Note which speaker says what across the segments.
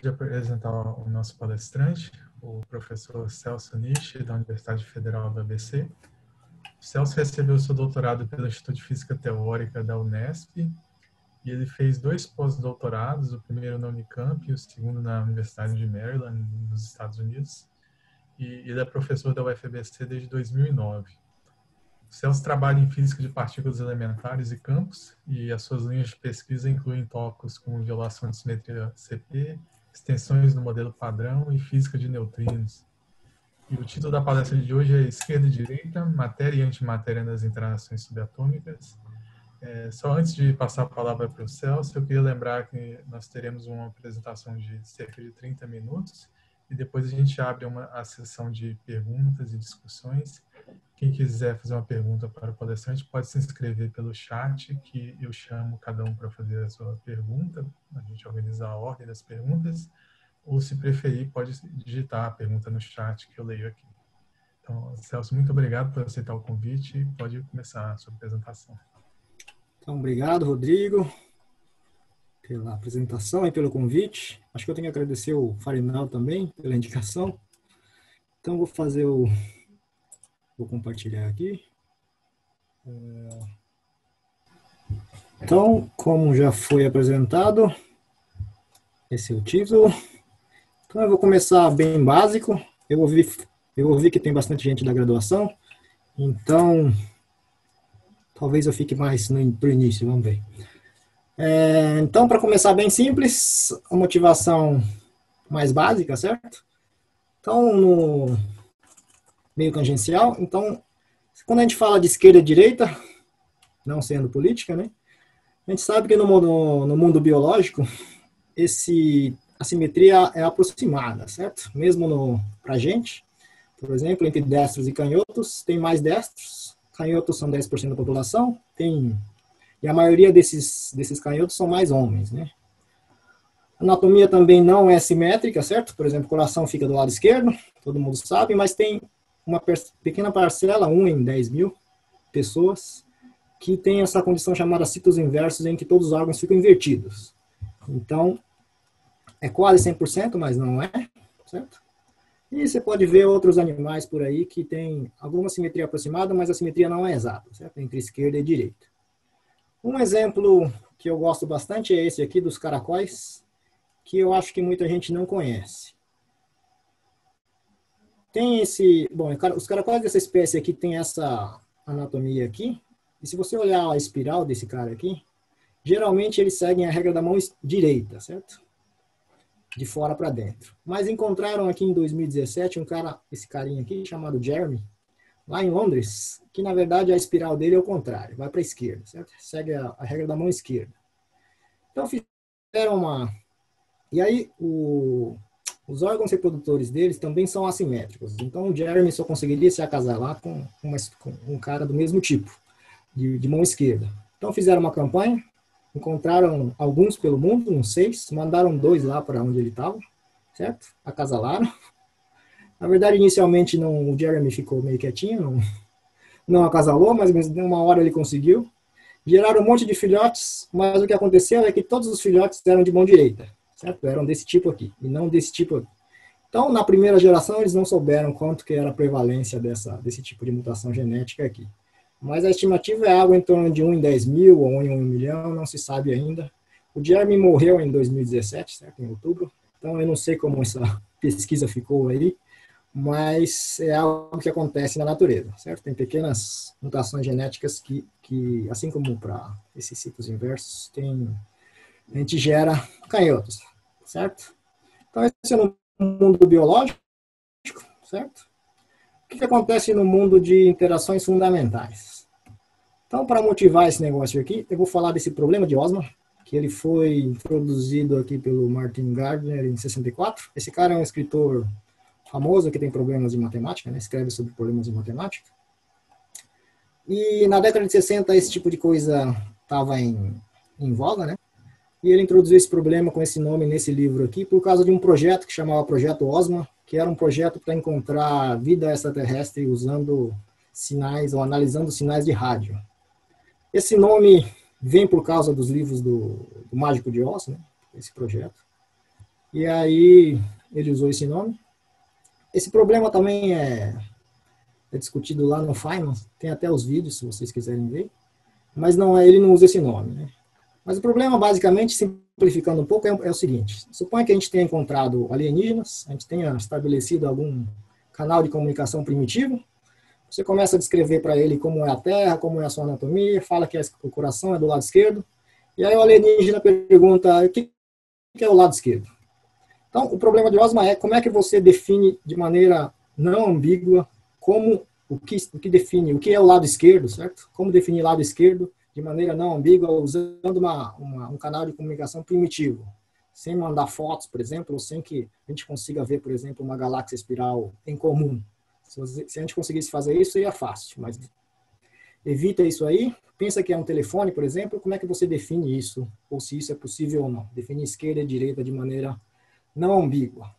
Speaker 1: de apresentar o nosso palestrante, o professor Celso Nishi, da Universidade Federal do ABC. O Celso recebeu seu doutorado pelo Instituto de Física Teórica da Unesp e ele fez 2 pós-doutorados, o primeiro na Unicamp e o segundo na Universidade de Maryland, nos Estados Unidos. E ele é professor da UFABC desde 2009. O Celso trabalha em física de partículas elementares e campos, e as suas linhas de pesquisa incluem tópicos como violação de simetria CP, extensões do modelo padrão e física de neutrinos. E o título da palestra de hoje é Esquerda e Direita, Matéria e Antimatéria nas Interações Subatômicas. Só antes de passar a palavra para o Celso, eu queria lembrar que nós teremos uma apresentação de cerca de 30 minutos, e depois a gente abre a sessão de perguntas e discussões. Quem quiser fazer uma pergunta para o palestrante pode se inscrever pelo chat, que eu chamo cada um para fazer a sua pergunta. A gente organiza a ordem das perguntas, ou se preferir, pode digitar a pergunta no chat que eu leio aqui. Então, Celso, muito obrigado por aceitar o convite e pode começar a sua apresentação.
Speaker 2: Então, obrigado, Rodrigo, pela apresentação e pelo convite. Acho que eu tenho que agradecer o Farinal também pela indicação. Então, vou compartilhar aqui. Então, como já foi apresentado, esse é o título. Então, eu vou começar bem básico. Eu ouvi que tem bastante gente da graduação, então talvez eu fique mais pro início, vamos ver. Então, para começar bem simples, a motivação mais básica, certo? Então, no meio tangencial, então, quando a gente fala de esquerda e direita, não sendo política, né? A gente sabe que no mundo biológico, a simetria é aproximada, certo? Mesmo pra gente, por exemplo, entre destros e canhotos, tem mais destros, canhotos são 10% da população, e a maioria desses canhotos são mais homens, né? A anatomia também não é simétrica, certo? Por exemplo, o coração fica do lado esquerdo, todo mundo sabe, mas tem uma pequena parcela, 1 em 10 mil pessoas, que tem essa condição chamada ciclos inversos, em que todos os órgãos ficam invertidos. Então, é quase 100%, mas não é, certo? E você pode ver outros animais por aí que tem alguma simetria aproximada, mas a simetria não é exata, certo? Entre esquerda e direita. Um exemplo que eu gosto bastante é esse aqui dos caracóis, que eu acho que muita gente não conhece. Os caracóis dessa espécie aqui tem essa anatomia aqui, e se você olhar a espiral desse cara aqui, geralmente eles seguem a regra da mão direita, certo? De fora para dentro. Mas encontraram aqui em 2017 esse carinha aqui, chamado Jeremy, lá em Londres, que na verdade a espiral dele é o contrário, vai para a esquerda, certo? Segue a regra da mão esquerda. Então fizeram E aí os órgãos reprodutores deles também são assimétricos. Então o Jeremy só conseguiria se acasalar com um cara do mesmo tipo, de mão esquerda. Então fizeram uma campanha, encontraram alguns pelo mundo, uns 6, mandaram 2 lá para onde ele estava, certo? Acasalaram. Na verdade, inicialmente o Jeremy ficou meio quietinho, não acasalou, mas uma hora ele conseguiu. Geraram um monte de filhotes, mas o que aconteceu é que todos os filhotes eram de mão direita, certo? Eram desse tipo aqui, e não desse tipo aqui. Então, na primeira geração, eles não souberam quanto que era a prevalência desse tipo de mutação genética aqui. Mas a estimativa é algo em torno de 1 em 10 mil ou 1 em 1 milhão, não se sabe ainda. O Jeremy morreu em 2017, certo? Em outubro. Então, eu não sei como essa pesquisa ficou aí, mas é algo que acontece na natureza, certo? Tem pequenas mutações genéticas que assim como para esses ciclos inversos, a gente gera canhotos, certo? Então, esse é no mundo biológico, certo? O que acontece no mundo de interações fundamentais? Então, para motivar esse negócio aqui, eu vou falar desse problema de Osma, que ele foi introduzido aqui pelo Martin Gardner em 64. Esse cara é um escritor famoso que tem problemas de matemática, né? Escreve sobre problemas de matemática. E na década de 60 esse tipo de coisa estava em voga, né? E ele introduziu esse problema com esse nome nesse livro aqui por causa de um projeto que chamava Projeto Osma, que era um projeto para encontrar vida extraterrestre usando sinais ou analisando sinais de rádio. Esse nome vem por causa dos livros do Mágico de Oz, né? Esse projeto. E aí ele usou esse nome. Esse problema também é discutido lá no Feynman, tem até os vídeos, se vocês quiserem ver, mas ele não usa esse nome, né? Mas o problema, basicamente, simplificando um pouco, é o seguinte: suponha que a gente tenha encontrado alienígenas, a gente tenha estabelecido algum canal de comunicação primitivo, você começa a descrever para ele como é a Terra, como é a sua anatomia, fala que o coração é do lado esquerdo, e aí o alienígena pergunta: o que é o lado esquerdo? Então, o problema de Osma é como é que você define de maneira não ambígua o que define, o que é o lado esquerdo, certo? Como definir lado esquerdo de maneira não ambígua, usando um canal de comunicação primitivo, sem mandar fotos, por exemplo, ou sem que a gente consiga ver, por exemplo, uma galáxia espiral em comum. Se a gente conseguisse fazer isso, seria fácil, mas evita isso aí. Pensa que é um telefone, por exemplo, como é que você define isso, ou se isso é possível ou não? Definir esquerda e direita de maneira não ambígua.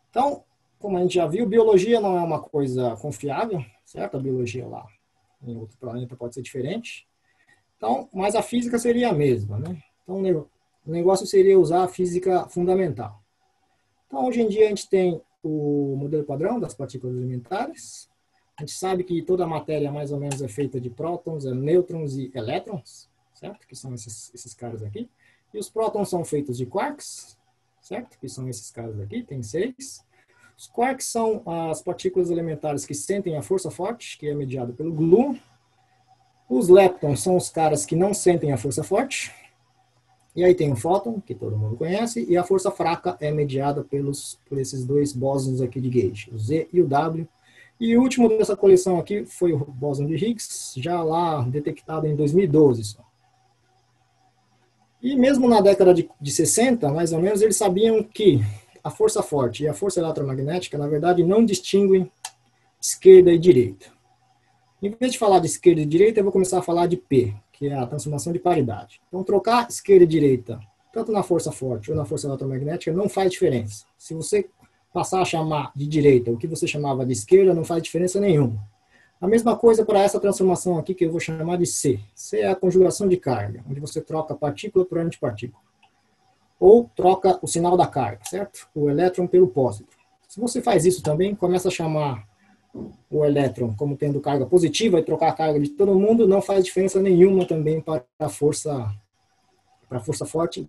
Speaker 2: Então, como a gente já viu, biologia não é uma coisa confiável, certo? A biologia lá em outro planeta pode ser diferente. Então, mas a física seria a mesma, né? Então, o negócio seria usar a física fundamental. Então, hoje em dia, a gente tem o modelo padrão das partículas elementares. A gente sabe que toda a matéria, mais ou menos, é feita de prótons, nêutrons e elétrons, certo? Que são esses caras aqui. E os prótons são feitos de quarks, certo? Que são esses caras aqui, tem 6. Os quarks são as partículas elementares que sentem a força forte, que é mediada pelo gluon. Os leptons são os caras que não sentem a força forte. E aí tem o fóton, que todo mundo conhece, e a força fraca é mediada por esses dois bósons aqui de gauge, o Z e o W. E o último dessa coleção aqui foi o bóson de Higgs, já lá detectado em 2012 só. E mesmo na década de 60, mais ou menos, eles sabiam que a força forte e a força eletromagnética, na verdade, não distinguem esquerda e direita. Em vez de falar de esquerda e direita, eu vou começar a falar de P, que é a transformação de paridade. Então, trocar esquerda e direita, tanto na força forte ou na força eletromagnética, não faz diferença. Se você passar a chamar de direita o que você chamava de esquerda, não faz diferença nenhuma. A mesma coisa para essa transformação aqui, que eu vou chamar de C. C é a conjugação de carga, onde você troca partícula por antipartícula. Ou troca o sinal da carga, certo? O elétron pelo pósitron. Se você faz isso também, começa a chamar o elétron como tendo carga positiva e trocar a carga de todo mundo, não faz diferença nenhuma também para a força forte,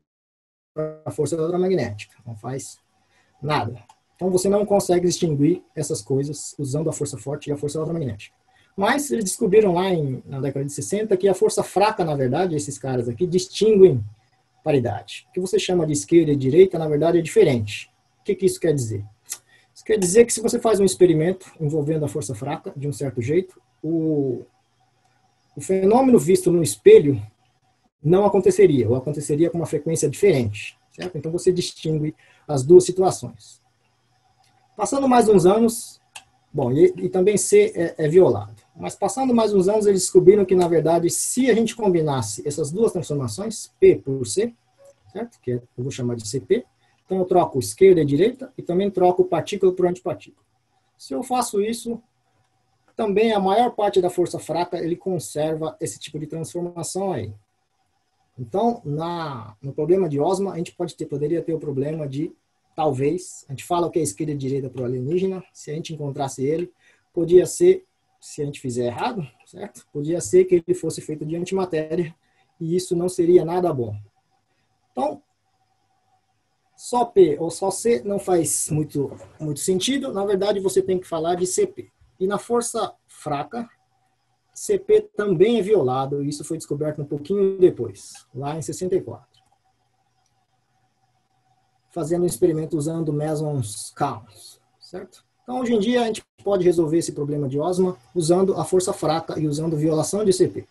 Speaker 2: para a força eletromagnética. Não faz nada. Então você não consegue distinguir essas coisas usando a força forte e a força eletromagnética. Mas eles descobriram lá na década de 60 que a força fraca, na verdade, esses caras aqui, distinguem paridade. O que você chama de esquerda e direita, na verdade, é diferente. O que isso quer dizer? Isso quer dizer que se você faz um experimento envolvendo a força fraca, de um certo jeito, o fenômeno visto no espelho não aconteceria, ou aconteceria com uma frequência diferente, certo? Então você distingue as duas situações. Passando mais uns anos, bom, e também C é violado, mas passando mais uns anos eles descobriram que, na verdade, se a gente combinasse essas duas transformações, P por C, certo? Que eu vou chamar de CP, então eu troco esquerda e direita e também troco partícula por antipartícula. Se eu faço isso, também a maior parte da força fraca ele conserva esse tipo de transformação aí. Então, no problema de Osma, a gente poderia ter o problema de, talvez, a gente fala o que é esquerda e direita para o alienígena, se a gente encontrasse ele, podia ser, se a gente fizer errado, certo? Podia ser que ele fosse feito de antimatéria, e isso não seria nada bom. Então, só P ou só C não faz muito sentido, na verdade você tem que falar de CP. E na força fraca, CP também é violado, e isso foi descoberto um pouquinho depois, lá em 64. Fazendo um experimento usando mesons counts, certo? Então, hoje em dia, a gente pode resolver esse problema de Osma usando a força fraca e usando violação de CP.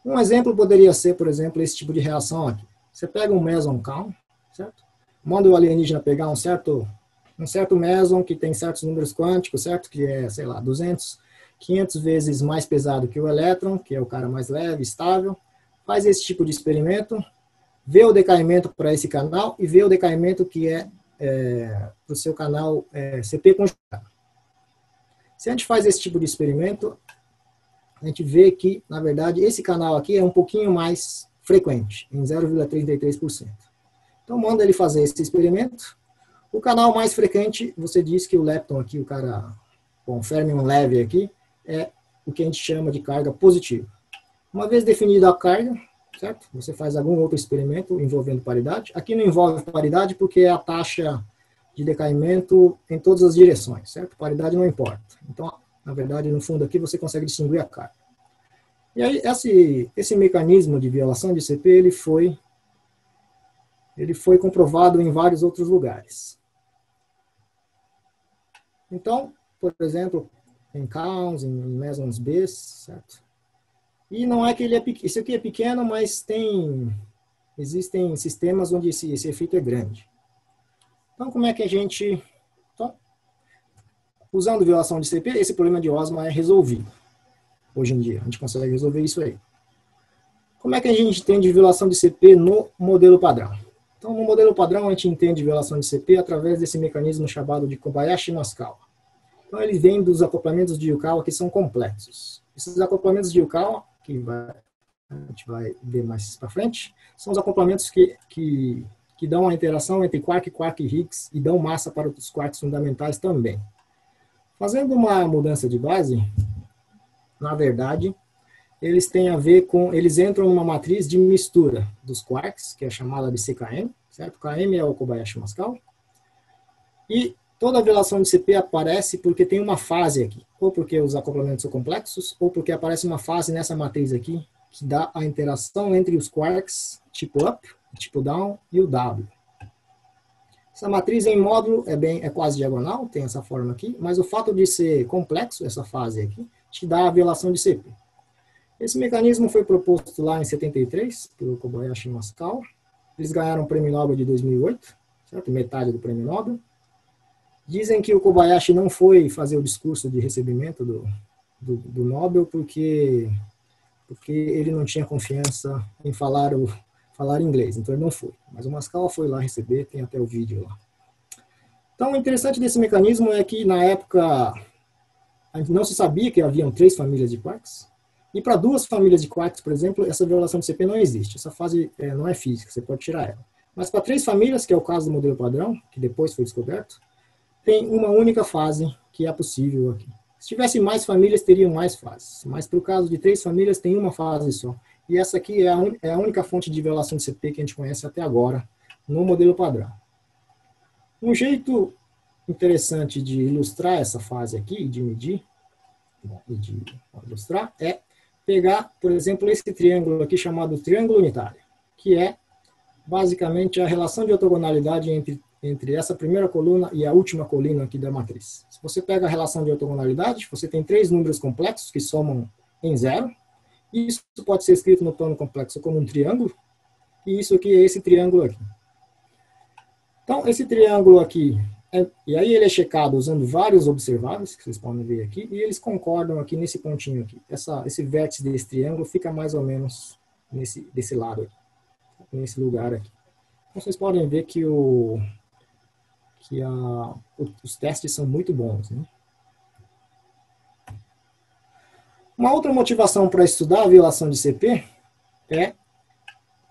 Speaker 2: Um exemplo poderia ser, por exemplo, esse tipo de reação aqui. Você pega um meson count, certo? Manda o alienígena pegar um certo meson que tem certos números quânticos, certo? Que é, sei lá, 200, 500 vezes mais pesado que o elétron, que é o cara mais leve, estável. Faz esse tipo de experimento, vê o decaimento para esse canal e vê o decaimento que é para o seu canal CP conjugado. Se a gente faz esse tipo de experimento, a gente vê que, na verdade, esse canal aqui é um pouquinho mais frequente, em 0,33%. Então, manda ele fazer esse experimento. O canal mais frequente, você diz que o lepton aqui, o cara com fermion leve aqui, é o que a gente chama de carga positiva. Uma vez definida a carga, certo? Você faz algum outro experimento envolvendo paridade. Aqui não envolve paridade porque é a taxa de decaimento em todas as direções, certo? Paridade não importa. Então, na verdade, no fundo aqui você consegue distinguir a carga. E aí, esse mecanismo de violação de CP, ele foi comprovado em vários outros lugares. Então, por exemplo, em Counts, em mesons B, certo? E não é que ele é pequeno, isso aqui é pequeno, mas existem sistemas onde esse efeito é grande. Então, como é que a gente... Então, usando violação de CP, esse problema de osma é resolvido. Hoje em dia, a gente consegue resolver isso aí. Como é que a gente entende violação de CP no modelo padrão? Então, no modelo padrão, a gente entende violação de CP através desse mecanismo chamado de Kobayashi-Maskawa. Então, ele vem dos acoplamentos de Yukawa que são complexos. Esses acoplamentos de Yukawa, a gente vai ver mais para frente, são os acoplamentos que dão a interação entre quark, quark e Higgs e dão massa para os quarks fundamentais também. Fazendo uma mudança de base, na verdade, eles têm a ver com, eles entram numa matriz de mistura dos quarks, que é chamada de CKM, certo? KM é o Kobayashi-Maskawa. E toda a violação de CP aparece porque tem uma fase aqui, ou porque os acoplamentos são complexos, ou porque aparece uma fase nessa matriz aqui, que dá a interação entre os quarks tipo up, tipo down e o W. Essa matriz em módulo é quase diagonal, tem essa forma aqui, mas o fato de ser complexo, essa fase aqui, te dá a violação de CP. Esse mecanismo foi proposto lá em 73, pelo Kobayashi-Maskawa. Eles ganharam o Prêmio Nobel de 2008, certo? Metade do Prêmio Nobel. Dizem que o Kobayashi não foi fazer o discurso de recebimento do Nobel porque ele não tinha confiança em falar inglês, então ele não foi. Mas o Maskawa foi lá receber, tem até o vídeo lá. Então, o interessante desse mecanismo é que, na época, não se sabia que haviam 3 famílias de quarks, e para 2 famílias de quarks, por exemplo, essa violação de CP não existe. Essa fase não é física, você pode tirar ela. Mas para 3 famílias, que é o caso do modelo padrão, que depois foi descoberto, tem uma única fase que é possível aqui. Se tivesse mais famílias, teriam mais fases. Mas para o caso de 3 famílias, tem uma fase só. E essa aqui é a única fonte de violação de CP que a gente conhece até agora no modelo padrão. Um jeito interessante de ilustrar essa fase aqui, de medir, e de ilustrar, é pegar, por exemplo, esse triângulo aqui chamado triângulo unitário, que é basicamente a relação de ortogonalidade entre essa primeira coluna e a última coluna aqui da matriz. Se você pega a relação de ortogonalidade, você tem 3 números complexos que somam em 0, e isso pode ser escrito no plano complexo como um triângulo, e isso aqui é esse triângulo aqui. Então, esse triângulo aqui, e aí ele é checado usando vários observáveis, que vocês podem ver aqui, e eles concordam aqui nesse pontinho aqui. Esse vértice desse triângulo fica mais ou menos desse lado aqui, nesse lugar aqui. Então, vocês podem ver que os testes são muito bons, né? Uma outra motivação para estudar a violação de CP é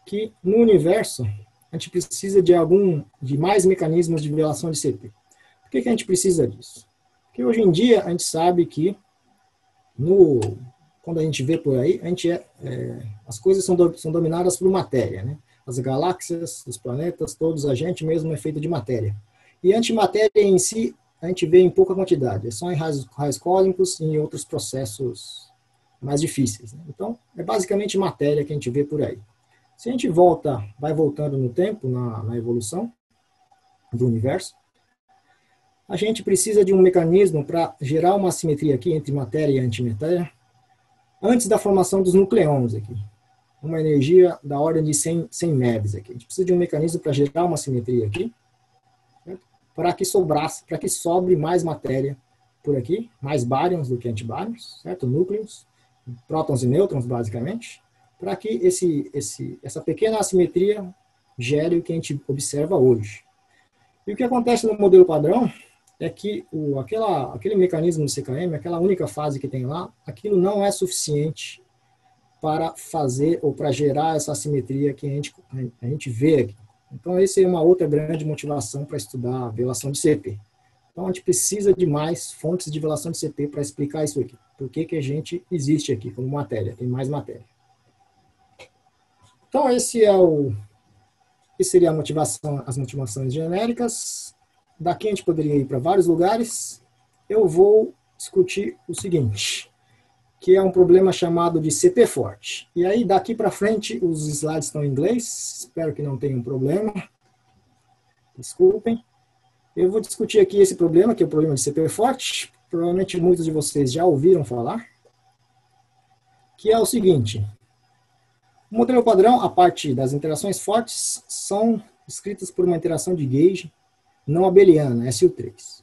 Speaker 2: que no universo a gente precisa de mais mecanismos de violação de CP. Por que a gente precisa disso? Porque hoje em dia a gente sabe que quando a gente vê por aí, as coisas são dominadas por matéria, né? As galáxias, os planetas, todos, a gente mesmo é feito de matéria. E a antimatéria em si, a gente vê em pouca quantidade, é só em raios cósmicos e em outros processos mais difíceis, né? Então, é basicamente matéria que a gente vê por aí. Se a gente vai voltando no tempo, na evolução do universo, a gente precisa de um mecanismo para gerar uma assimetria aqui entre matéria e antimatéria, antes da formação dos nucleons aqui. Uma energia da ordem de 100 MeVs aqui. A gente precisa de um mecanismo para gerar uma simetria aqui, para que sobre mais matéria por aqui, mais baryons do que antibárions, certo? Núcleos, prótons e nêutrons, basicamente, para que essa pequena assimetria gere o que a gente observa hoje. E o que acontece no modelo padrão é que aquele mecanismo do CKM, aquela única fase que tem lá, aquilo não é suficiente para fazer ou para gerar essa assimetria que a gente vê aqui. Então, essa é uma outra grande motivação para estudar a violação de CP. Então, a gente precisa de mais fontes de violação de CP para explicar isso aqui. Por que a gente existe aqui como matéria, tem mais matéria. Então, esse seria a motivação, as motivações genéricas. Daqui a gente poderia ir para vários lugares. Eu vou discutir o seguinte, que é um problema chamado de CP forte. E aí, daqui para frente, os slides estão em inglês. Espero que não tenha um problema. Desculpem. Eu vou discutir aqui esse problema, que é o problema de CP forte. Provavelmente muitos de vocês já ouviram falar. Que é o seguinte. O modelo padrão, a parte das interações fortes, são descritas por uma interação de gauge não abeliana, SU3.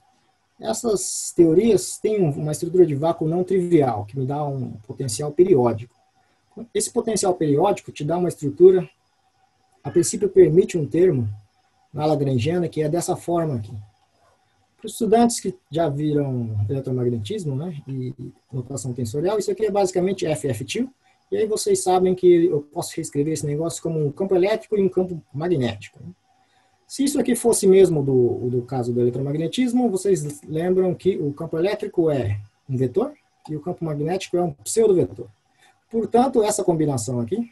Speaker 2: Essas teorias têm uma estrutura de vácuo não trivial, que me dá um potencial periódico. Esse potencial periódico te dá uma estrutura, a princípio permite um termo na lagrangiana, que é dessa forma aqui. Para os estudantes que já viram eletromagnetismo, né, e notação tensorial, isso aqui é basicamente FF2, e aí vocês sabem que eu posso reescrever esse negócio como um campo elétrico e um campo magnético. Se isso aqui fosse mesmo do caso do eletromagnetismo, vocês lembram que o campo elétrico é um vetor e o campo magnético é um pseudo-vetor. Portanto, essa combinação aqui,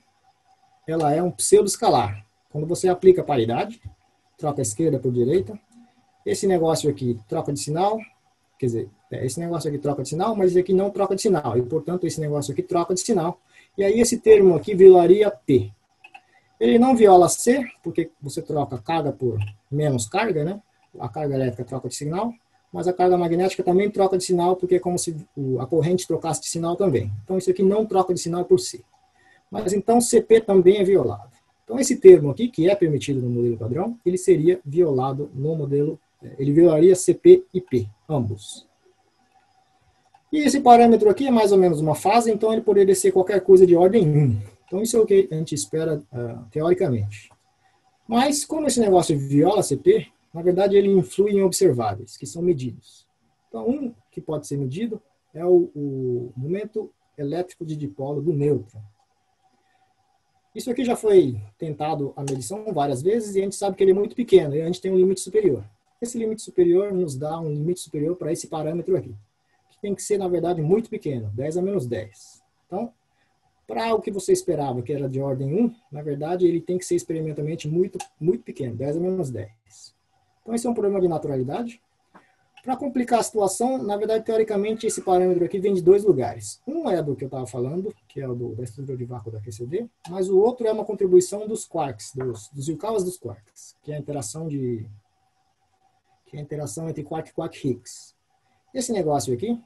Speaker 2: ela é um pseudo-escalar. Quando você aplica paridade, troca a esquerda por direita, esse negócio aqui troca de sinal, quer dizer, esse negócio aqui troca de sinal, mas esse aqui não troca de sinal, e portanto esse negócio aqui troca de sinal, e aí esse termo aqui violaria P. Ele não viola C, porque você troca carga por menos carga, né? A carga elétrica troca de sinal, mas a carga magnética também troca de sinal, porque é como se a corrente trocasse de sinal também. Então isso aqui não troca de sinal por C. Mas então CP também é violado. Então esse termo aqui, que é permitido no modelo padrão, ele seria violado no modelo, ele violaria CP e P, ambos. E esse parâmetro aqui é mais ou menos uma fase, então ele poderia ser qualquer coisa de ordem 1. Então isso é o que a gente espera teoricamente. Mas como esse negócio viola CP, na verdade ele influi em observáveis, que são medidos. Então um que pode ser medido é o momento elétrico de dipolo do nêutron. Isso aqui já foi tentado a medição várias vezes e a gente sabe que ele é muito pequeno e a gente tem um limite superior. Esse limite superior nos dá um limite superior para esse parâmetro aqui, que tem que ser, na verdade, muito pequeno, 10 a menos 10. Então, para o que você esperava, que era de ordem 1, na verdade, ele tem que ser experimentalmente muito, muito pequeno, 10 a menos 10. Então, esse é um problema de naturalidade. Para complicar a situação, na verdade, teoricamente, esse parâmetro aqui vem de dois lugares. Um é do que eu estava falando, que é o da estrutura de vácuo da QCD, mas o outro é uma contribuição dos quarks, dos Yukawas dos quarks, que é a interação entre quark e quark Higgs. Esse negócio aqui,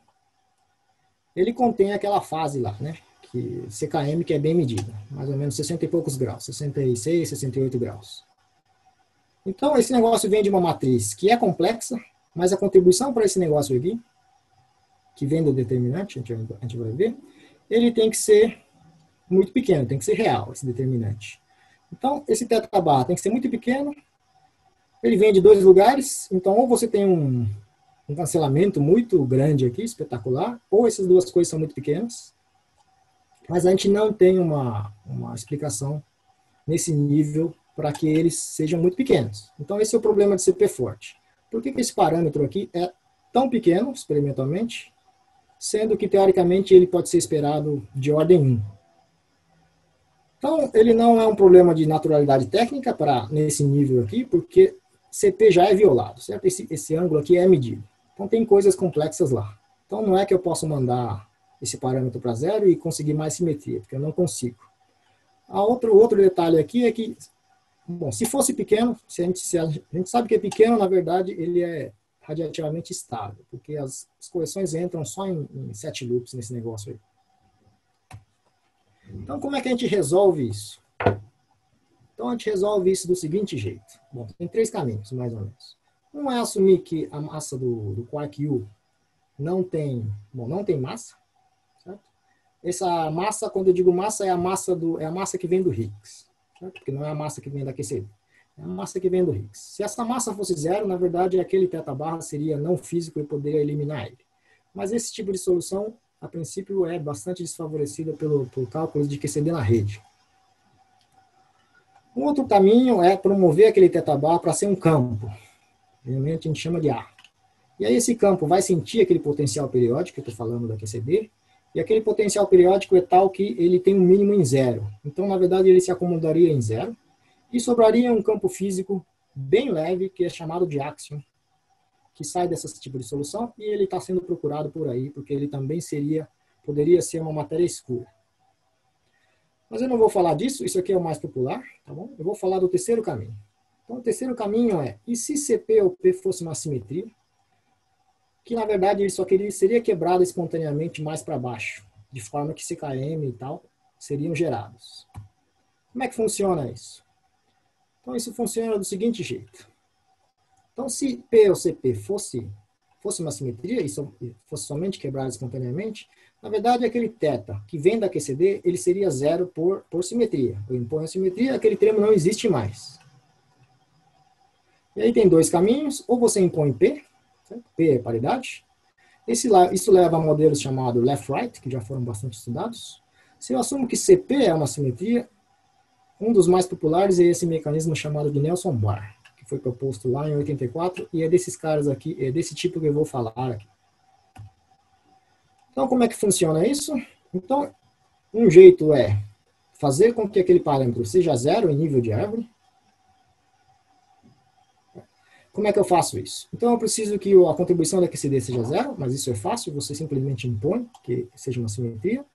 Speaker 2: ele contém aquela fase lá, né? Que CKM, que é bem medida, mais ou menos 60 e poucos graus, 66, 68 graus. Então, esse negócio vem de uma matriz que é complexa, mas a contribuição para esse negócio aqui, que vem do determinante, a gente vai ver, ele tem que ser muito pequeno, tem que ser real, esse determinante. Então, esse θ barra tem que ser muito pequeno, ele vem de dois lugares, então ou você tem um cancelamento muito grande aqui, espetacular, ou essas duas coisas são muito pequenas, mas a gente não tem uma explicação nesse nível para que eles sejam muito pequenos. Então esse é o problema de CP forte. Por que esse parâmetro aqui é tão pequeno, experimentalmente, sendo que teoricamente ele pode ser esperado de ordem 1? Então ele não é um problema de naturalidade técnica nesse nível aqui, porque CP já é violado, certo? Esse ângulo aqui é medido. Então tem coisas complexas lá. Então não é que eu possa mandar esse parâmetro para zero e conseguir mais simetria, porque eu não consigo. Outro detalhe aqui é que, bom, se fosse pequeno, a gente sabe que é pequeno, na verdade, ele é radiativamente estável, porque as correções entram só em 7 loops nesse negócio aí. Então, como é que a gente resolve isso? Então, a gente resolve isso do seguinte jeito. Bom, tem 3 caminhos, mais ou menos. Um é assumir que a massa do quark U não tem massa. Essa massa, quando eu digo massa, é a massa que vem do Higgs, certo? Porque não é a massa que vem da QCD, é a massa que vem do Higgs. Se essa massa fosse zero, na verdade, aquele θ barra seria não físico e poderia eliminar ele. Mas esse tipo de solução, a princípio, é bastante desfavorecida por cálculos de QCD na rede. Um outro caminho é promover aquele θ para ser um campo. Geralmente a gente chama de A. E aí esse campo vai sentir aquele potencial periódico, que eu estou falando da QCD, e aquele potencial periódico é tal que ele tem um mínimo em zero. Então, na verdade, ele se acomodaria em zero, e sobraria um campo físico bem leve, que é chamado de axion, que sai desse tipo de solução, e ele está sendo procurado por aí, porque ele também poderia ser uma matéria escura. Mas eu não vou falar disso, isso aqui é o mais popular, tá bom? Eu vou falar do terceiro caminho. Então, o terceiro caminho é, e se CP ou P fosse uma simetria, que na verdade ele só seria quebrado espontaneamente mais para baixo, de forma que CKM e tal seriam gerados. Como é que funciona isso? Então, isso funciona do seguinte jeito. Então, se P ou CP fosse uma simetria, e fosse somente quebrado espontaneamente, na verdade, aquele θ que vem da QCD, ele seria zero por simetria. Eu imponho a simetria, aquele termo não existe mais. E aí tem dois caminhos, ou você impõe P, certo? P é paridade. Isso leva a modelos chamados left-right, que já foram bastante estudados. Se eu assumo que CP é uma simetria, um dos mais populares é esse mecanismo chamado de Nelson-Bar, que foi proposto lá em 84, e é desses caras aqui, é desse tipo que eu vou falar aqui. Então, como é que funciona isso? Então, um jeito é fazer com que aquele parâmetro seja zero em nível de árvore. Como é que eu faço isso? Então, eu preciso que a contribuição da QCD seja zero, mas isso é fácil, você simplesmente impõe que seja uma simetria.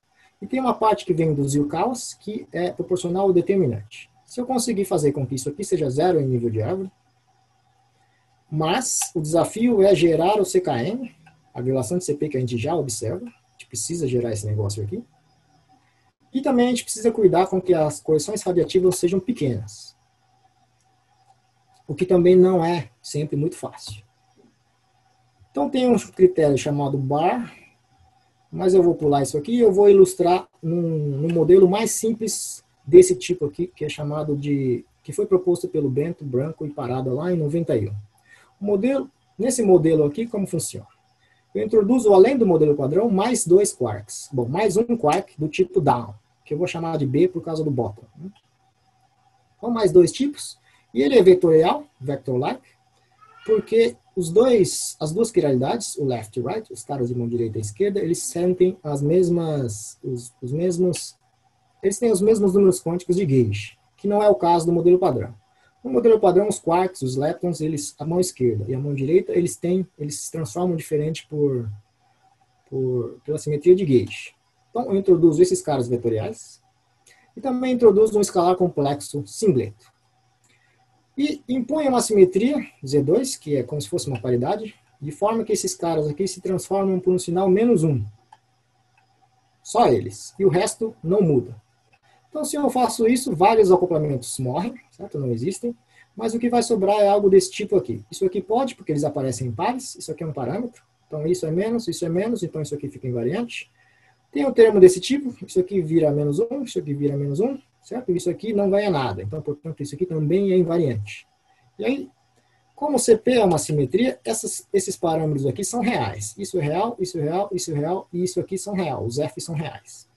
Speaker 2: E tem uma parte que vem do Zilkawas, que é proporcional ao determinante. Se eu conseguir fazer com que isso aqui seja zero em nível de árvore, mas o desafio é gerar o CKM, a violação de CP que a gente já observa, a gente precisa gerar esse negócio aqui. E também a gente precisa cuidar com que as correções radiativas sejam pequenas. O que também não é sempre muito fácil. Então tem um critério chamado BAR, mas eu vou pular isso aqui e eu vou ilustrar num modelo mais simples desse tipo aqui, que é chamado de, que foi proposto pelo Bento, Branco e Parada lá em 91. Nesse modelo aqui, como funciona? Eu introduzo, além do modelo padrão, mais dois quarks. Bom, mais um quark do tipo down, que eu vou chamar de B por causa do bottom. Então, mais dois tipos. E ele é vetorial, vector-like, porque as duas quiralidades, o left e right, os caras de mão direita e esquerda, eles sentem eles têm os mesmos números quânticos de gauge, que não é o caso do modelo padrão. No modelo padrão, os quarks, os leptons, a mão esquerda e a mão direita, eles se transformam diferente pela simetria de gauge. Então, eu introduzo esses caras vetoriais e também introduzo um escalar complexo singleto. E impõe uma simetria, Z2, que é como se fosse uma paridade, de forma que esses caras aqui se transformam por um sinal -1. Só eles. E o resto não muda. Então, se eu faço isso, vários acoplamentos morrem, certo? Não existem. Mas o que vai sobrar é algo desse tipo aqui. Isso aqui pode, porque eles aparecem em pares. Isso aqui é um parâmetro. Então, isso é menos, então isso aqui fica invariante. Tem um termo desse tipo. Isso aqui vira -1, isso aqui vira -1. Certo? Isso aqui não vai a nada. Então, portanto, isso aqui também é invariante. E aí, como CP é uma simetria, esses parâmetros aqui são reais. Isso é real, isso é real, isso é real, e isso aqui são real. Os F são reais.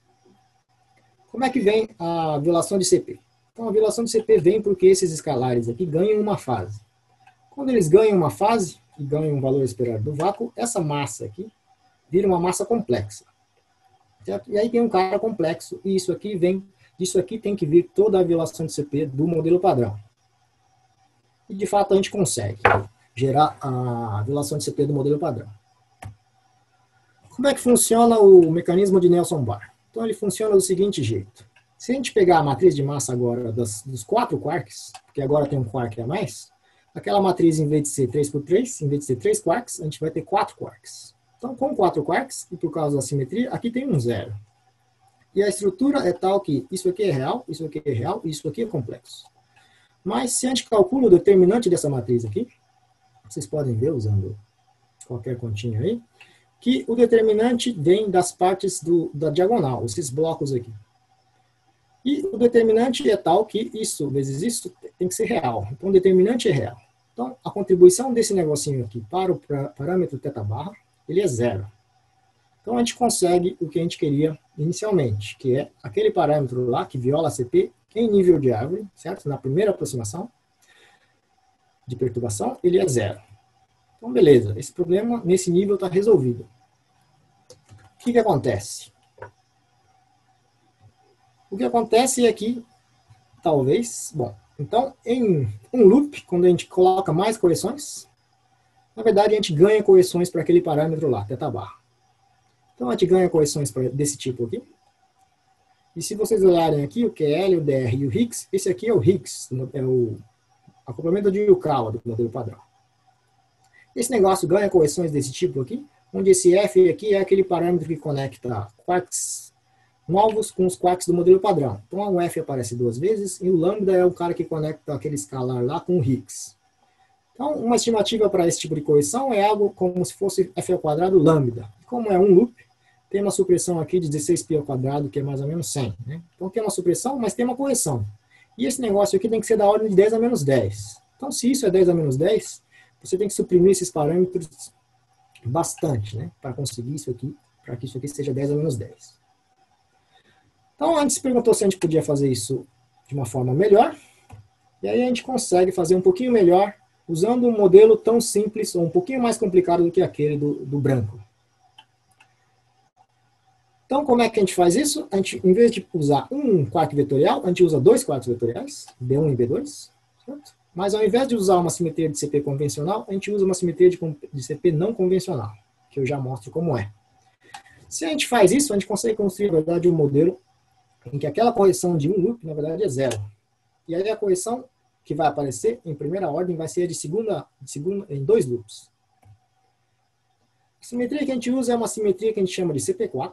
Speaker 2: Como é que vem a violação de CP? Então, a violação de CP vem porque esses escalares aqui ganham uma fase. Quando eles ganham uma fase, e ganham um valor esperado do vácuo, essa massa aqui vira uma massa complexa. Certo? E aí tem um cara complexo, e isso aqui tem que vir toda a violação de CP do modelo padrão. E, de fato, a gente consegue gerar a violação de CP do modelo padrão. Como é que funciona o mecanismo de Nelson-Bar? Então, ele funciona do seguinte jeito. Se a gente pegar a matriz de massa agora dos 4 quarks, porque agora tem um quark a mais, aquela matriz, em vez de ser 3 por 3, em vez de ser 3 quarks, a gente vai ter 4 quarks. Então, com 4 quarks, e por causa da simetria, aqui tem um zero. E a estrutura é tal que isso aqui é real, isso aqui é real e isso aqui é complexo. Mas se a gente calcula o determinante dessa matriz aqui, vocês podem ver usando qualquer continha aí, que o determinante vem das partes da diagonal, esses blocos aqui. E o determinante é tal que isso vezes isso tem que ser real. Então o determinante é real. Então a contribuição desse negocinho aqui para o parâmetro θ barra, ele é zero. Então a gente consegue o que a gente queria inicialmente, que é aquele parâmetro lá que viola a CP, em nível de árvore, certo? Na primeira aproximação de perturbação, ele é 0. Então, beleza. Esse problema, nesse nível, está resolvido. O que acontece? O que acontece é que, talvez... Bom, então, em um loop, quando a gente coloca mais correções, na verdade, a gente ganha correções para aquele parâmetro lá, θ barra. Então, a gente ganha correções desse tipo aqui. E se vocês olharem aqui, o QL, o DR e o Higgs, esse aqui é o Higgs, é o acoplamento de Yukawa do modelo padrão. Esse negócio ganha correções desse tipo aqui, onde esse F aqui é aquele parâmetro que conecta quarks novos com os quarks do modelo padrão. Então, o F aparece 2 vezes e o lambda é o cara que conecta aquele escalar lá com o Higgs. Então, uma estimativa para esse tipo de correção é algo como se fosse F ao quadrado lambda. Como é um loop, tem uma supressão aqui de 16π ao quadrado, que é mais ou menos 100. Né? Então, tem uma supressão, mas tem uma correção. E esse negócio aqui tem que ser da ordem de 10 a menos 10. Então, se isso é 10 a menos 10, você tem que suprimir esses parâmetros bastante, né? Para conseguir isso aqui, para que isso aqui seja 10 a menos 10. Então, a gente se perguntou se a gente podia fazer isso de uma forma melhor. E aí a gente consegue fazer um pouquinho melhor, usando um modelo tão simples, ou um pouquinho mais complicado do que aquele do branco. Então, como é que a gente faz isso? A gente, em vez de usar um quark vetorial, a gente usa 2 quarks vetoriais, B1 e B2. Certo? Mas ao invés de usar uma simetria de CP convencional, a gente usa uma simetria de CP não convencional, que eu já mostro como é. Se a gente faz isso, a gente consegue construir, na verdade, um modelo em que aquela correção de um loop, na verdade, é 0. E aí a correção que vai aparecer em primeira ordem vai ser a de segunda em 2 loops. A simetria que a gente usa é uma simetria que a gente chama de CP4,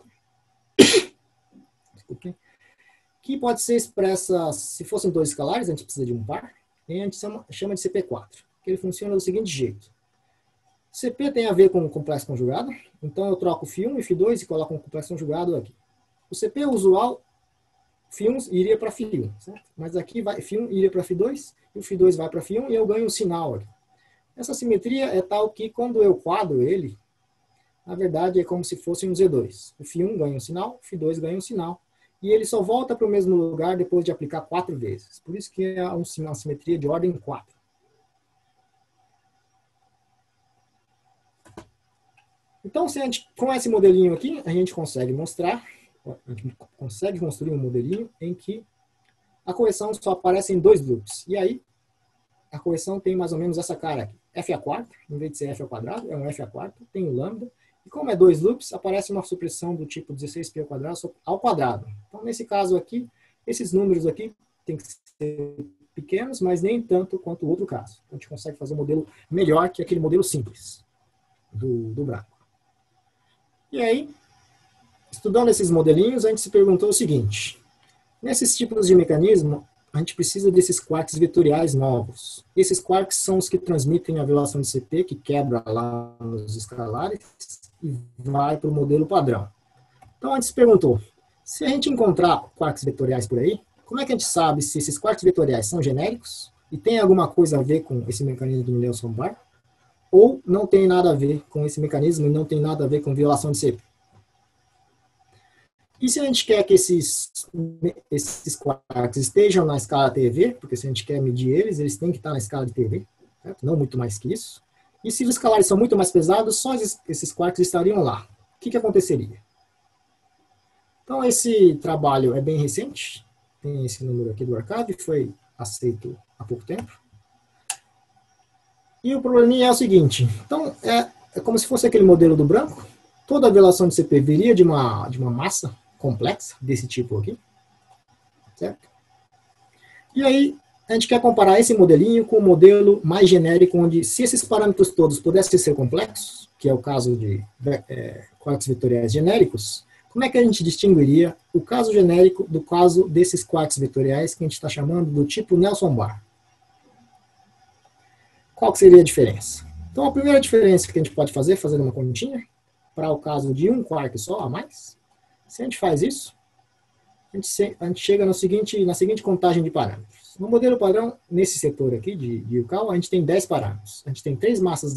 Speaker 2: que pode ser expressa, se fossem 2 escalares, a gente precisa de um par, e a gente chama de CP4, que ele funciona do seguinte jeito. CP tem a ver com o complexo conjugado, então eu troco φ1 e φ2 e coloco um complexo conjugado aqui. O CP usual, φ1 iria para φ1, certo? Mas aqui φ1 iria para φ2, e o φ2 vai para φ1 e eu ganho um sinal aqui. Essa simetria é tal que quando eu quadro ele, na verdade é como se fosse um Z2. O φ1 ganha um sinal, o φ2 ganha um sinal, e ele só volta para o mesmo lugar depois de aplicar 4 vezes. Por isso que é uma simetria de ordem 4. Então, se a gente, com esse modelinho aqui, a gente consegue mostrar, a gente consegue construir um modelinho em que a correção só aparece em 2 loops. E aí, a correção tem mais ou menos essa cara aqui. F a quarta, em vez de ser F ao quadrado, é um F a quarta, tem um lambda. E como é 2 loops, aparece uma supressão do tipo 16π ao quadrado. Então, nesse caso aqui, esses números aqui têm que ser pequenos, mas nem tanto quanto o outro caso. Então, a gente consegue fazer um modelo melhor que aquele modelo simples do branco. E aí, estudando esses modelinhos, a gente se perguntou o seguinte. Nesses tipos de mecanismo, a gente precisa desses quarks vetoriais novos. Esses quarks são os que transmitem a violação de CP, que quebra lá nos escalares, e vai para o modelo padrão. Então, a gente se perguntou, se a gente encontrar quarks vetoriais por aí, como é que a gente sabe se esses quarks vetoriais são genéricos e tem alguma coisa a ver com esse mecanismo do Nelson-Bar, ou não tem nada a ver com esse mecanismo e não tem nada a ver com violação de CP? E se a gente quer que esses quarks estejam na escala TV, porque se a gente quer medir eles, eles têm que estar na escala de TV, certo? Não muito mais que isso. E se os escalares são muito mais pesados, só esses quarks estariam lá. O que aconteceria? Então, esse trabalho é bem recente. Tem esse número aqui do arXiv, foi aceito há pouco tempo. E o probleminha é o seguinte. Então, é como se fosse aquele modelo do branco. Toda a violação de CP viria de uma massa complexa, desse tipo aqui. Certo? E aí, a gente quer comparar esse modelinho com o modelo mais genérico, onde se esses parâmetros todos pudessem ser complexos, que é o caso de quarks vetoriais genéricos, como é que a gente distinguiria o caso genérico do caso desses quarks vetoriais que a gente está chamando do tipo Nelson-Bar? Qual que seria a diferença? Então, a primeira diferença que a gente pode fazer, fazendo uma continha, para o caso de um quark só a mais, se a gente faz isso, a gente chega na seguinte contagem de parâmetros. No modelo padrão, nesse setor aqui de Yukawa, a gente tem 10 parâmetros. A gente tem 3 massas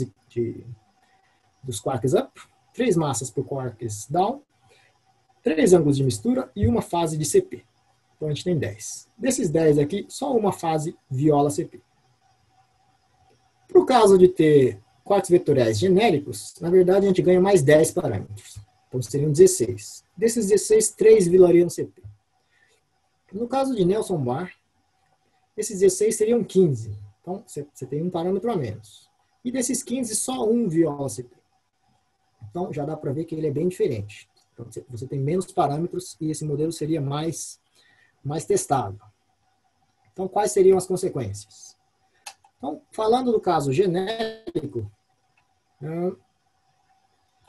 Speaker 2: dos quarks up, 3 massas para o quarks down, 3 ângulos de mistura e uma fase de CP. Então a gente tem 10. Desses 10 aqui, só uma fase viola CP. Para o caso de ter quarks vetoriais genéricos, na verdade a gente ganha mais 10 parâmetros. Então seriam 16. Desses 16, 3 violariam CP. No caso de Nelson Bar, esses 16 seriam 15. Então você tem um parâmetro a menos. E desses 15, só um viola CP. Então já dá para ver que ele é bem diferente. Então, você tem menos parâmetros e esse modelo seria mais testável. Então, quais seriam as consequências? Então, falando do caso genérico, o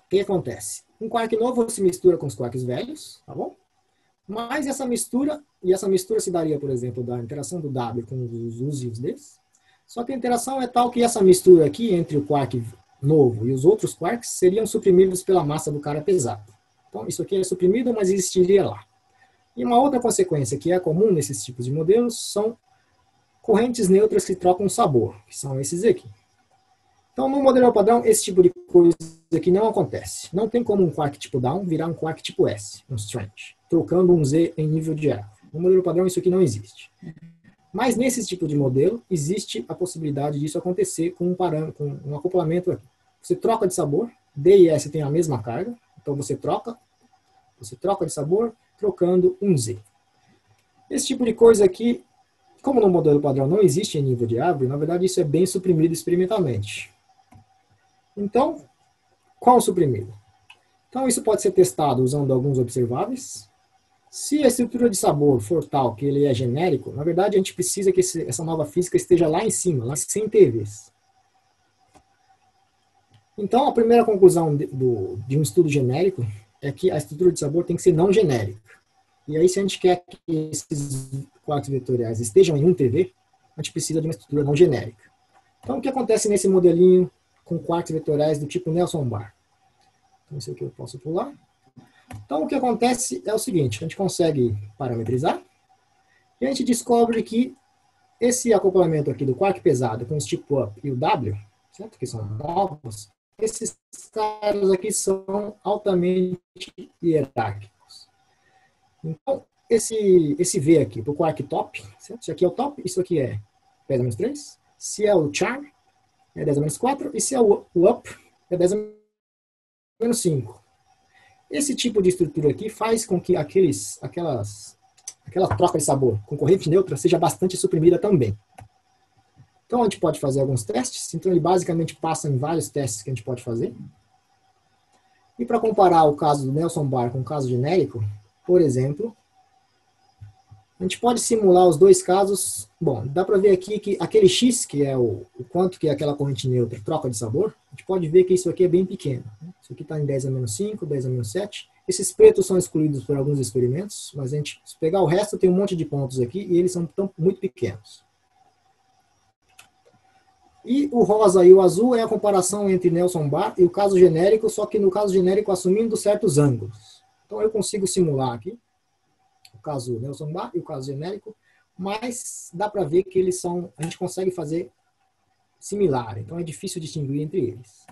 Speaker 2: que acontece? Um quark novo se mistura com os quarks velhos, tá bom? Mas essa mistura se daria, por exemplo, da interação do W com os U's e os D's. Só que a interação é tal que essa mistura aqui entre o quark novo e os outros quarks seriam suprimidos pela massa do cara pesado. Então, isso aqui é suprimido, mas existiria lá. E uma outra consequência que é comum nesses tipos de modelos são correntes neutras que trocam sabor, que são esses aqui. Então, no modelo padrão, esse tipo de coisa aqui não acontece. Não tem como um quark tipo down virar um quark tipo S, um strange, trocando um Z em nível de árvore. No modelo padrão, isso aqui não existe. Mas nesse tipo de modelo, existe a possibilidade disso acontecer com um acoplamento aqui. Você troca de sabor, D e S têm a mesma carga, então você troca de sabor, trocando um Z. Esse tipo de coisa aqui, como no modelo padrão não existe em nível de árvore, na verdade isso é bem suprimido experimentalmente. Então, qual o suprimido? Então isso pode ser testado usando alguns observáveis. Se a estrutura de sabor for tal que ele é genérico, na verdade a gente precisa que essa nova física esteja lá em cima, lá sem TVs. Então a primeira conclusão de um estudo genérico é que a estrutura de sabor tem que ser não genérica. E aí, se a gente quer que esses quarks vetoriais estejam em um TV, a gente precisa de uma estrutura não genérica. Então, o que acontece nesse modelinho com quarks vetoriais do tipo Nelson Bar? Então, isso aqui eu posso pular. Então, o que acontece é o seguinte, a gente consegue parametrizar e a gente descobre que esse acoplamento aqui do quark pesado com os tipo up e o W, certo? Que são novos, esses caras aqui são altamente hierárquicos. Então, esse V aqui, para o quark top, certo? Isso aqui é o top, isso aqui é 10 a menos 3. Se é o charm, é 10 a menos 4. E se é o up, é 10 a menos 5. Esse tipo de estrutura aqui faz com que aquela troca de sabor com corrente neutra seja bastante suprimida também. Então, a gente pode fazer alguns testes. Então, ele basicamente passa em vários testes que a gente pode fazer. E para comparar o caso do Nelson Bar com o caso genérico, por exemplo, a gente pode simular os dois casos. Bom, dá para ver aqui que aquele X, que é o quanto que aquela corrente neutra troca de sabor, a gente pode ver que isso aqui é bem pequeno. Isso aqui está em 10 a menos 5, 10 a menos 7. Esses pretos são excluídos por alguns experimentos, mas a gente, se pegar o resto, tem um monte de pontos aqui e eles são muito pequenos. E o rosa e o azul é a comparação entre Nelson Bar e o caso genérico, só que no caso genérico assumindo certos ângulos. Então eu consigo simular aqui o caso Nelson Bar e o caso genérico, mas dá para ver que eles são, a gente consegue fazer similar, então é difícil distinguir entre eles.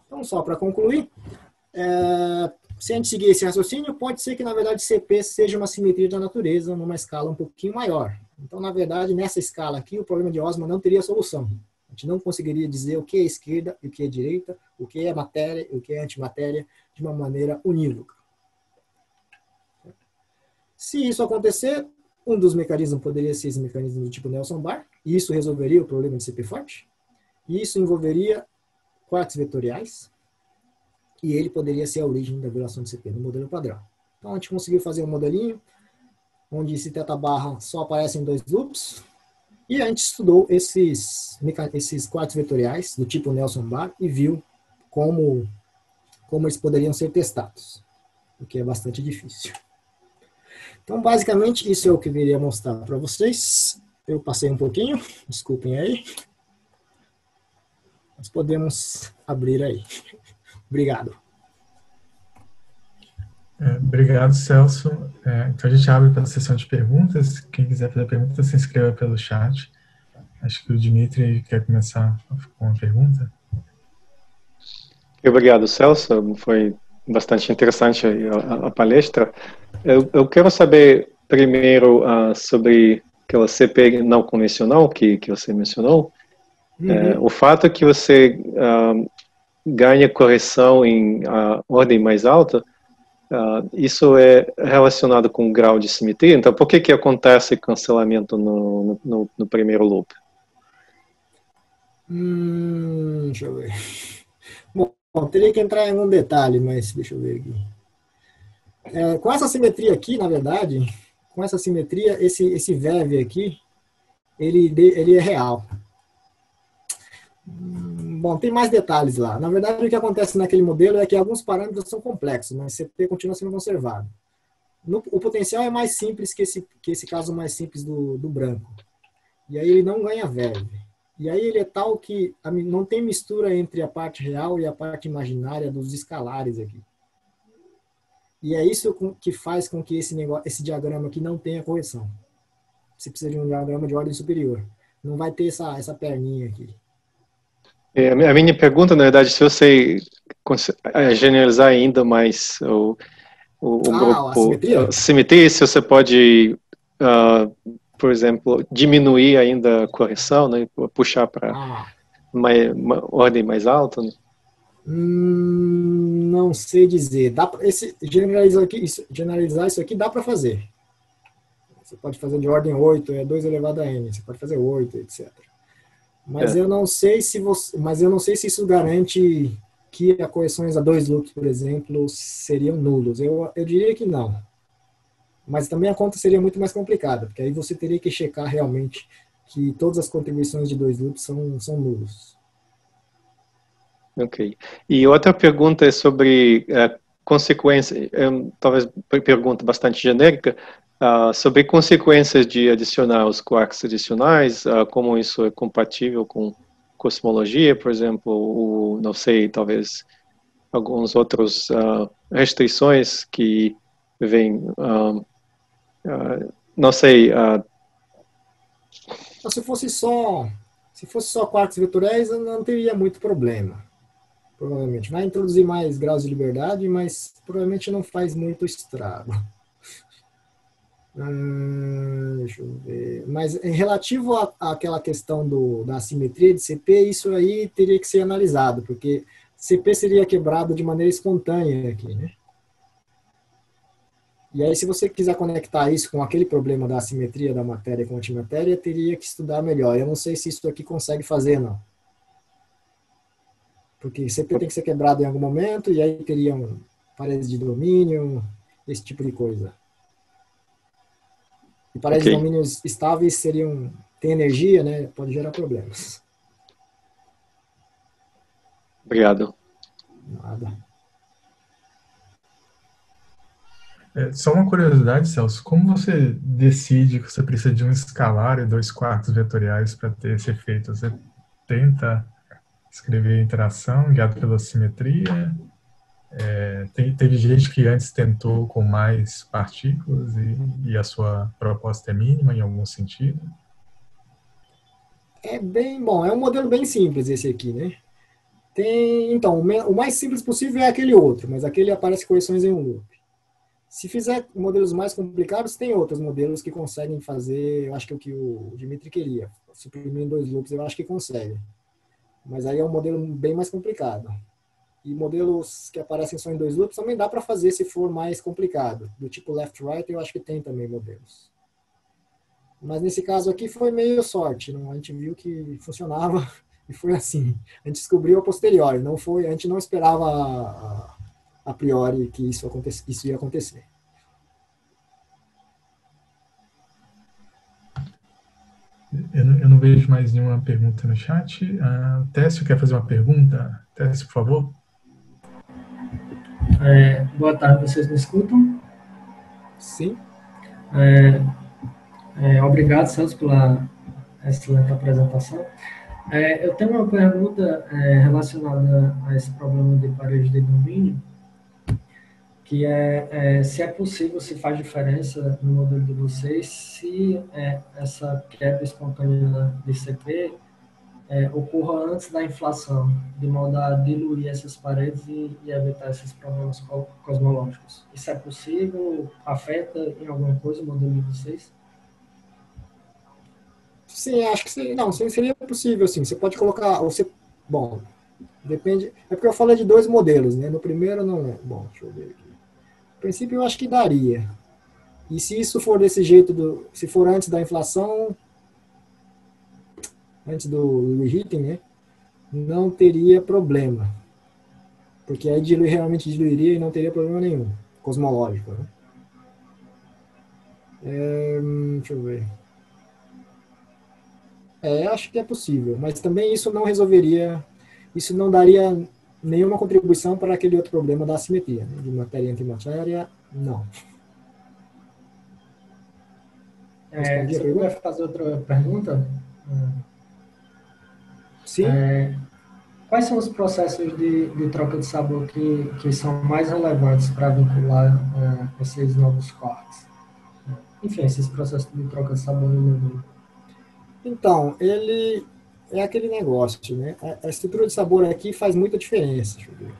Speaker 2: Então só para concluir, se a gente seguir esse raciocínio, pode ser que na verdade CP seja uma simetria da natureza numa escala um pouquinho maior. Então na verdade nessa escala aqui o problema de Osman não teria solução. A gente não conseguiria dizer o que é esquerda e o que é direita, o que é matéria e o que é antimatéria de uma maneira unívoca. Se isso acontecer, um dos mecanismos poderia ser esse mecanismo do tipo Nelson Bar, e isso resolveria o problema de CP forte, e isso envolveria quarks vetoriais, e ele poderia ser a origem da violação de CP no modelo padrão. Então a gente conseguiu fazer um modelinho, onde esse θ barra só aparece em 2 loops, e a gente estudou esses quarks vetoriais do tipo Nelson Bar e viu como eles poderiam ser testados, o que é bastante difícil. Então, basicamente, isso é o que eu queria mostrar para vocês. Eu passei um pouquinho, desculpem aí. Nós podemos abrir aí. Obrigado.
Speaker 1: Obrigado, Celso. Então, a gente abre para a sessão de perguntas. Quem quiser fazer pergunta, se inscreva pelo chat. Acho que o Dimitri quer começar com uma pergunta.
Speaker 3: Obrigado, Celso. Foi bastante interessante a palestra. Eu quero saber primeiro sobre aquela CP não convencional que você mencionou. O fato que você ganha correção em ordem mais alta, isso é relacionado com o grau de simetria. Então, por que acontece cancelamento no primeiro loop?
Speaker 2: Deixa eu ver. Bom, teria que entrar em um detalhe, mas deixa eu ver aqui. Com essa simetria aqui, na verdade, com essa simetria, esse VEV aqui, ele é real. Bom, tem mais detalhes lá. Na verdade, o que acontece naquele modelo é que alguns parâmetros são complexos, mas CP continua sendo conservado. O potencial é mais simples que esse caso mais simples do branco. E aí ele não ganha VEV. E aí ele é tal que não tem mistura entre a parte real e a parte imaginária dos escalares aqui. E é isso que faz com que esse diagrama aqui não tenha correção. Você precisa de um diagrama de ordem superior. Não vai ter essa perninha aqui.
Speaker 3: A minha pergunta, na verdade, se você generalizar ainda mais o grupo,
Speaker 2: a
Speaker 3: simetria, se você pode, por exemplo, diminuir ainda a correção, né, puxar para uma ordem mais alta, né?
Speaker 2: Não sei dizer. Generalizar isso aqui dá para fazer. Você pode fazer de ordem 8, 2 elevado a n. Você pode fazer 8, etc. Mas eu não sei se isso garante que as correções a 2 loops, por exemplo, seriam nulos. Eu diria que não. Mas também a conta seria muito mais complicada, porque aí você teria que checar realmente que todas as contribuições de 2 loops são nulos.
Speaker 3: Ok. E outra pergunta é sobre consequências, talvez pergunta bastante genérica, sobre consequências de adicionar os quarks adicionais, como isso é compatível com cosmologia, por exemplo, não sei, talvez alguns outros restrições que vêm, não sei.
Speaker 2: Se fosse só quarks vetoriais, não teria muito problema. Provavelmente. Vai introduzir mais graus de liberdade, mas provavelmente não faz muito estrago. Deixa eu ver. Mas em relativo àquela questão da assimetria de CP, isso aí teria que ser analisado, porque CP seria quebrado de maneira espontânea aqui, né? E aí, se você quiser conectar isso com aquele problema da assimetria da matéria com antimatéria, teria que estudar melhor. Eu não sei se isso aqui consegue fazer, não. Porque CP tem que ser quebrado em algum momento, e aí teriam paredes de domínio, esse tipo de coisa. E paredes de domínios estáveis tem energia, né? Pode gerar problemas.
Speaker 3: Obrigado.
Speaker 2: Nada.
Speaker 1: Só uma curiosidade, Celso, como você decide que você precisa de um escalar e 2 quartos vetoriais para ter esse efeito? Você tenta escrever a interação guiado pela simetria? Teve gente que antes tentou com mais partículas e a sua proposta é mínima em algum sentido?
Speaker 2: É bem bom, é um modelo bem simples esse aqui, né? Então, o mais simples possível é aquele outro, mas aquele aparece correções em um loop. Se fizer modelos mais complicados, tem outros modelos que conseguem fazer, eu acho que é o que o Dimitri queria, suprimir em 2 loops, eu acho que consegue. Mas aí é um modelo bem mais complicado. E modelos que aparecem só em 2 loops também dá para fazer se for mais complicado. Do tipo left-right, eu acho que tem também modelos. Mas nesse caso aqui foi meio sorte. Não? A gente viu que funcionava e foi assim. A gente descobriu a posteriori. A gente não esperava a priori que isso ia acontecer.
Speaker 1: Eu não vejo mais nenhuma pergunta no chat. Técio quer fazer uma pergunta? Técio, por favor.
Speaker 4: Boa tarde, vocês me escutam?
Speaker 2: Sim.
Speaker 4: Obrigado, Celso, pela excelente apresentação. Eu tenho uma pergunta relacionada a esse problema de parede de domínio, que se é possível, se faz diferença no modelo de vocês, se essa quebra espontânea de CP ocorra antes da inflação, de modo a diluir essas paredes e evitar esses problemas cosmológicos. Isso é possível? Afeta em alguma coisa o modelo de vocês?
Speaker 2: Sim, acho que sim. Não, sim, seria possível, sim. Você pode colocar... Bom, depende... É porque eu falei de dois modelos, né? No primeiro, não... Bom, deixa eu ver aqui. No princípio, eu acho que daria. E se isso for desse jeito, se for antes da inflação, antes do reheating, né? Não teria problema. Porque aí realmente diluiria e não teria problema nenhum, cosmológico, né? Deixa eu ver. Acho que é possível, mas também isso não resolveria, isso não daria nenhuma contribuição para aquele outro problema da assimetria, né? De matéria antimatéria, não.
Speaker 4: Você puder fazer outra pergunta?
Speaker 2: Sim.
Speaker 4: Quais são os processos de troca de sabor que são mais relevantes para vincular esses novos quarks? Enfim, esses processos de troca de sabor no modelo.
Speaker 2: Então, ele é aquele negócio, né? A estrutura de sabor aqui faz muita diferença. Deixa eu ver.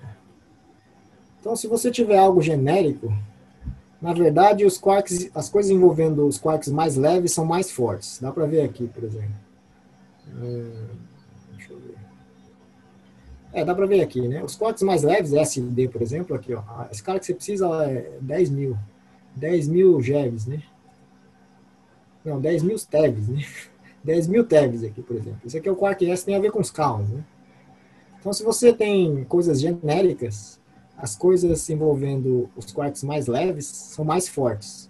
Speaker 2: Então, se você tiver algo genérico, na verdade, os quarks, as coisas envolvendo os quarks mais leves são mais fortes. Dá para ver aqui, por exemplo. Deixa eu ver. Dá para ver aqui, né? Os quarks mais leves, SD, por exemplo, aqui, ó. A escala que você precisa é 10 mil. 10 mil GeVs, né? Não, 10 mil TeVs, né? 10 mil TeVs aqui, por exemplo. Isso aqui é o Quark S, tem a ver com os counts, né? Então, se você tem coisas genéricas, as coisas envolvendo os quarks mais leves são mais fortes.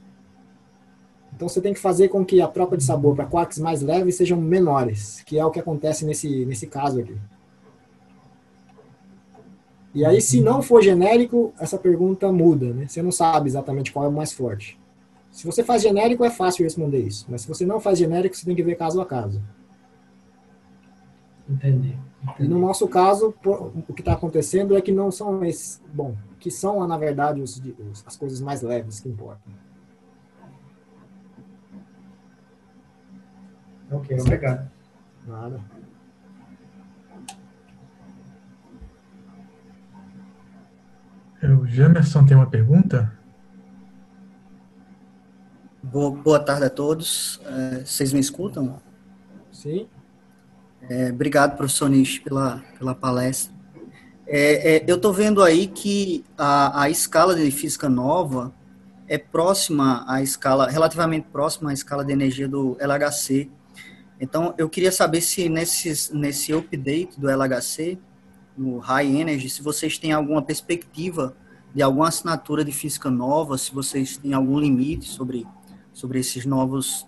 Speaker 2: Então, você tem que fazer com que a troca de sabor para quarks mais leves sejam menores, que é o que acontece nesse caso aqui. E aí, se não for genérico, essa pergunta muda, né? Você não sabe exatamente qual é o mais forte. Se você faz genérico, é fácil responder isso. Mas se você não faz genérico, você tem que ver caso a caso.
Speaker 4: Entendi.
Speaker 2: E no nosso caso, o que está acontecendo é que não são esses... Bom, que são, na verdade, as coisas mais leves que importam.
Speaker 4: Ok, obrigado.
Speaker 2: Nada.
Speaker 1: O Jamerson tem uma pergunta?
Speaker 5: Boa tarde a todos. Vocês me escutam?
Speaker 2: Sim.
Speaker 5: Obrigado, professor Nish, pela palestra. Eu estou vendo aí que a escala de física nova é próxima à escala, relativamente próxima à escala de energia do LHC. Então, eu queria saber se nesse update do LHC, no High Energy, se vocês têm alguma perspectiva de alguma assinatura de física nova, se vocês têm algum limite sobre esses novos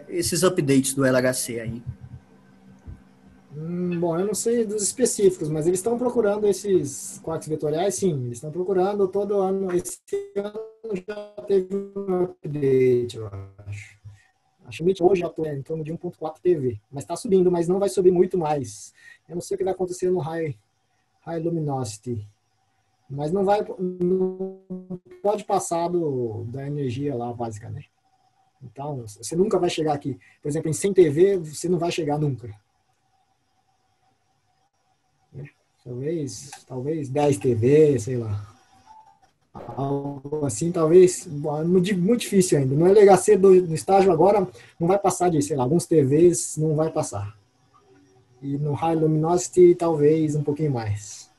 Speaker 5: esses updates do LHC aí.
Speaker 2: Bom, eu não sei dos específicos, mas eles estão procurando esses quarks vetoriais, sim. Eles estão procurando todo ano. Esse ano já teve um update, eu acho. Acho que hoje já estou em torno de 1.4 TeV. Mas está subindo, mas não vai subir muito mais. Eu não sei o que vai acontecer no High Luminosity. Mas não pode passar da energia lá básica, né? Então, você nunca vai chegar aqui. Por exemplo, em 100 TeV, você não vai chegar nunca. Talvez 10 TeV, sei lá. Algo assim, talvez, muito difícil ainda. No LHC no estágio agora, não vai passar de, sei lá, alguns TeVs não vai passar. E no High Luminosity, talvez um pouquinho mais.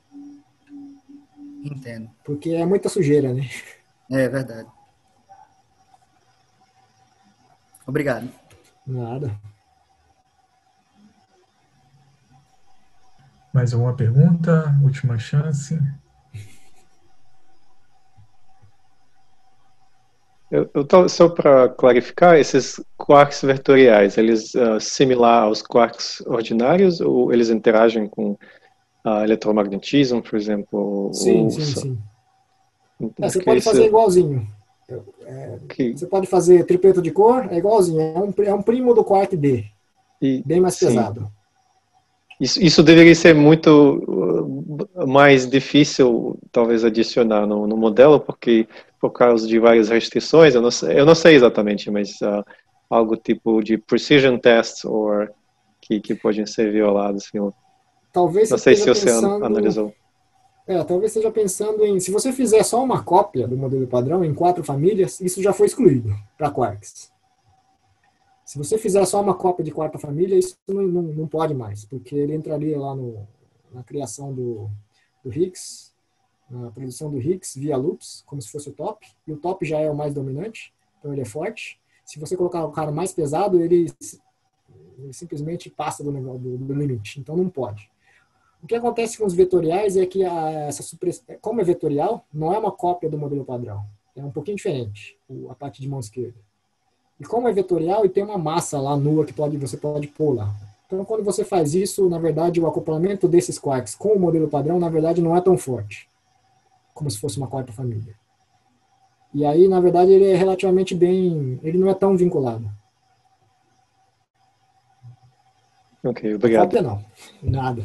Speaker 5: Entendo.
Speaker 2: Porque é muita sujeira, né?
Speaker 5: É verdade. Obrigado.
Speaker 2: Nada.
Speaker 1: Mais alguma pergunta? Última chance.
Speaker 3: Só para clarificar, esses quarks vetoriais, eles similar aos quarks ordinários ou eles interagem com eletromagnetismo, por exemplo?
Speaker 2: Sim. Você pode fazer igualzinho. Você pode fazer tripleto de cor, é igualzinho. É um primo do quark D. Bem mais pesado.
Speaker 3: Isso deveria ser muito mais difícil, talvez, adicionar no modelo, porque por causa de várias restrições, eu não sei exatamente, mas algo tipo de precision tests ou que podem ser violados. Assim,
Speaker 2: Talvez
Speaker 3: não sei se você analisou.
Speaker 2: Talvez esteja pensando em, se você fizer só uma cópia do modelo padrão em 4 famílias, isso já foi excluído para Quarks. Se você fizer só uma cópia de 4ª família, isso não pode mais, porque ele entraria lá na criação do Higgs, na produção do Higgs via loops, como se fosse o top, e o top já é o mais dominante, então ele é forte. Se você colocar o cara mais pesado, ele simplesmente passa do limite, então não pode. O que acontece com os vetoriais é que como é vetorial, não é uma cópia do modelo padrão. É um pouquinho diferente, a parte de mão esquerda. E como é vetorial, e tem uma massa lá nua que você pode pôr lá. Então, quando você faz isso, na verdade, o acoplamento desses quarks com o modelo padrão, na verdade, não é tão forte, como se fosse uma 4ª família. E aí, na verdade, ele é relativamente ele não é tão vinculado.
Speaker 3: Ok, obrigado.
Speaker 2: Cópia não, nada.